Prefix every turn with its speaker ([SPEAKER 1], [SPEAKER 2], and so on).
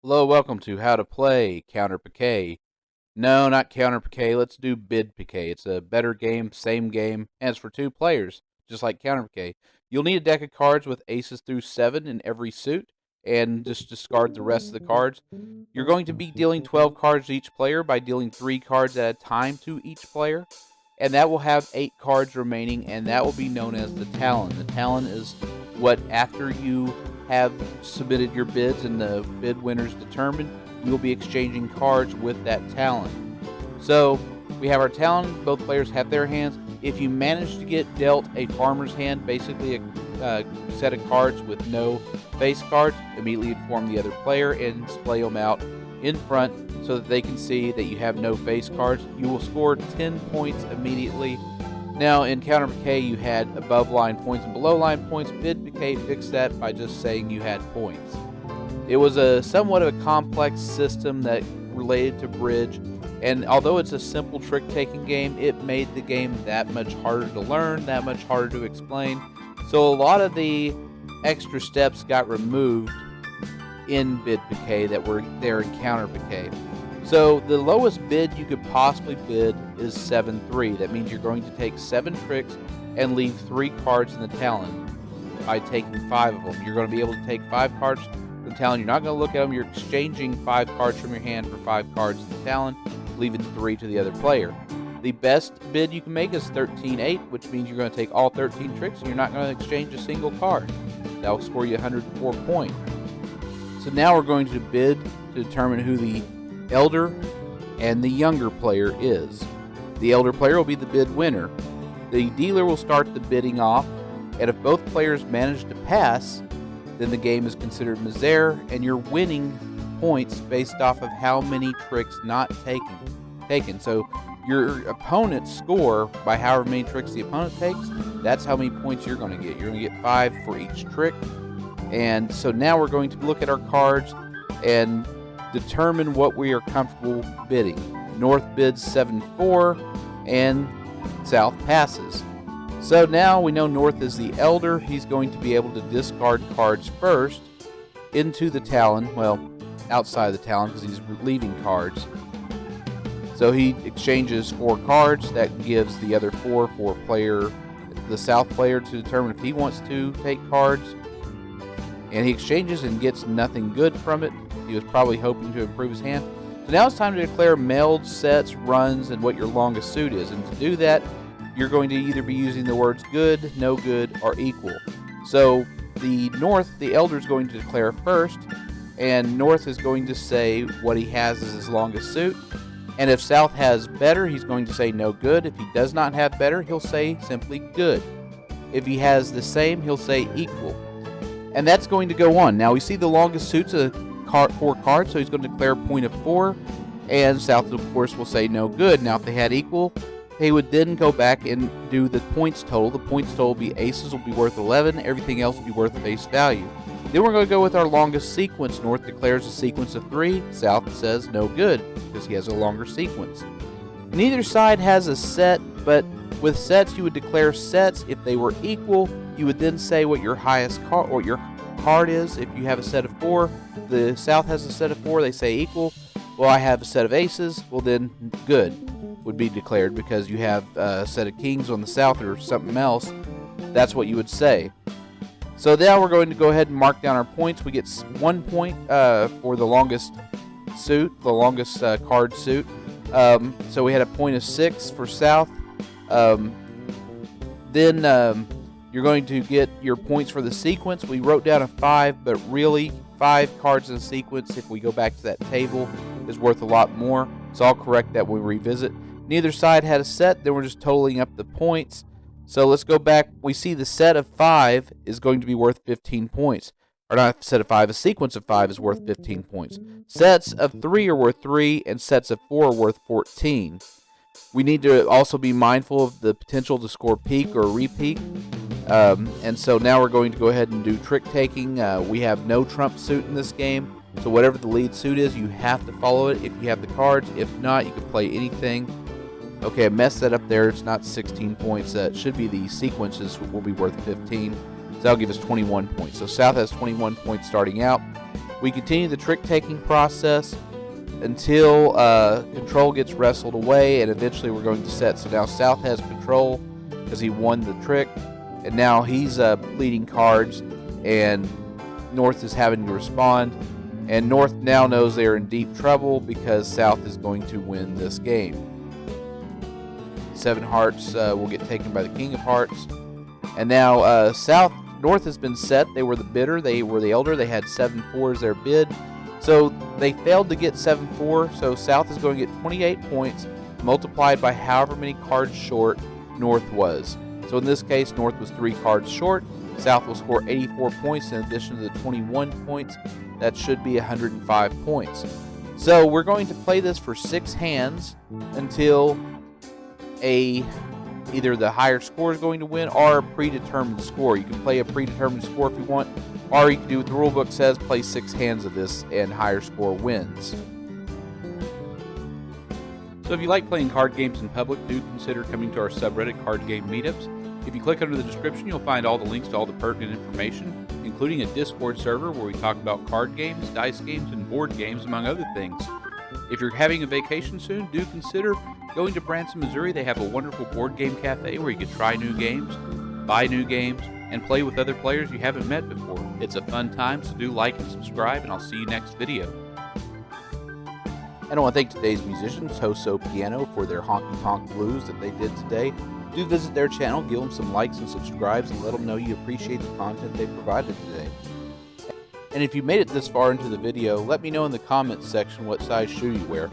[SPEAKER 1] Hello, welcome to How to Play Counter Piquet. No, not Counter Piquet. Let's do Bid Piquet. It's a better game, same game, and it's for two players, just like Counter Piquet. You'll need a deck of cards with aces through 7 in every suit, and just discard the rest of the cards. You're going to be dealing 12 cards to each player by dealing 3 cards at a time to each player, and that will have 8 cards remaining, and that will be known as the Talon. The Talon is what, after you have submitted your bids and the bid winners determined, you will be exchanging cards with that Talon. So we have our Talon, both players have their hands. If you manage to get dealt a farmer's hand, basically a set of cards with no face cards, immediately inform the other player and display them out in front so that they can see that you have no face cards. You will score 10 points immediately. Now, in Counter Piquet, you had above line points and below line points. Bid Piquet fixed that by just saying you had points. It was a somewhat of a complex system that related to bridge, and although it's a simple trick-taking game, it made the game that much harder to learn, that much harder to explain. So a lot of the extra steps got removed in Bid Piquet that were there in Counter Piquet. So the lowest bid you could possibly bid is 7-3. That means you're going to take 7 tricks and leave 3 cards in the Talon by taking 5 of them. You're going to be able to take 5 cards from the Talon. You're not going to look at them. You're exchanging 5 cards from your hand for 5 cards in the Talon, leaving 3 to the other player. The best bid you can make is 13-8, which means you're going to take all 13 tricks and you're not going to exchange a single card. That will score you 104 points. So now we're going to bid to determine who the elder and the younger player is. The elder player will be the bid winner. The dealer will start the bidding off, and if both players manage to pass, then the game is considered misère, and you're winning points based off of how many tricks not taken. So your opponent's score, by however many tricks the opponent takes, that's how many points you're going to get. You're going to get 5 for each trick. And so now we're going to look at our cards and determine what we are comfortable bidding. North bids 7-4 and South passes. So now we know North is the elder. He's going to be able to discard cards first into the Talon, well, outside the Talon because he's leaving cards. So he exchanges 4 cards. That gives the other 4 for the South player to determine if he wants to take cards. And he exchanges and gets nothing good from it. He was probably hoping to improve his hand. So now it's time to declare melds, sets, runs, and what your longest suit is. And to do that, you're going to either be using the words good, no good, or equal. So the North, the elder, is going to declare first, and North is going to say what he has as his longest suit. And if South has better, he's going to say no good. If he does not have better, he'll say simply good. If he has the same, he'll say equal. And that's going to go on. Now we see the longest suit's 4 cards, so he's going to declare a point of 4, and South, of course, will say no good. Now if they had equal, he would then go back and do the points total. The points total will be aces will be worth 11, everything else will be worth face value. Then we're going to go with our longest sequence. North declares a sequence of 3, South says no good, because he has a longer sequence. Neither side has a set, but with sets you would declare sets. If they were equal, you would then say what your highest card or your card is. If you have a set of 4, the South has a set of 4, they say equal. Well, I have a set of aces, well then good would be declared because you have a set of kings on the South or something else. That's what you would say. So now we're going to go ahead and mark down our points. We get 1 point for the longest suit, the longest card suit. So we had a point of 6 for South. Then you're going to get your points for the sequence. We wrote down a 5, but really 5 cards in a sequence, if we go back to that table, is worth a lot more. So I'll correct that when we revisit. Neither side had a set, then we're just totaling up the points. So let's go back. We see the set of 5 is going to be worth 15 points. Or not a set of 5, a sequence of 5 is worth 15 points. Sets of 3 are worth 3, and sets of 4 are worth 14. We need to also be mindful of the potential to score peak or repeat. And so now we're going to go ahead and do trick taking. We have no trump suit in this game, so whatever the lead suit is, you have to follow it if you have the cards. If not, you can play anything. Okay, I messed that up there. It's not 16 points. It should be the sequences will be worth 15. So that'll give us 21 points. So South has 21 points starting out. We continue the trick-taking process until control gets wrestled away, and eventually we're going to set. So now South has control because he won the trick, and now he's leading cards, and North is having to respond. And North now knows they are in deep trouble because South is going to win this game. 7 hearts will get taken by the King of Hearts. And now North has been set. They were the bidder. They were the elder. They had 7-4 as their bid. So they failed to get 7-4. So South is going to get 28 points multiplied by however many cards short North was. So in this case, North was 3 cards short. South will score 84 points in addition to the 21 points. That should be 105 points. So we're going to play this for 6 hands until either the higher score is going to win or a predetermined score. You can play a predetermined score if you want, or you can do what the rule book says, play 6 hands of this and higher score wins. So if you like playing card games in public, do consider coming to our subreddit Card Game Meetups. If you click under the description, you'll find all the links to all the pertinent information, including a Discord server where we talk about card games, dice games, and board games, among other things. If you're having a vacation soon, do consider going to Branson, Missouri. They have a wonderful board game cafe where you can try new games, buy new games, and play with other players you haven't met before. It's a fun time, so do like and subscribe, and I'll see you next video. And I want to thank today's musicians, Hoso Piano, for their honky tonk blues that they did today. Do visit their channel, give them some likes and subscribes, and let them know you appreciate the content they provided today. And if you made it this far into the video, let me know in the comments section what size shoe you wear.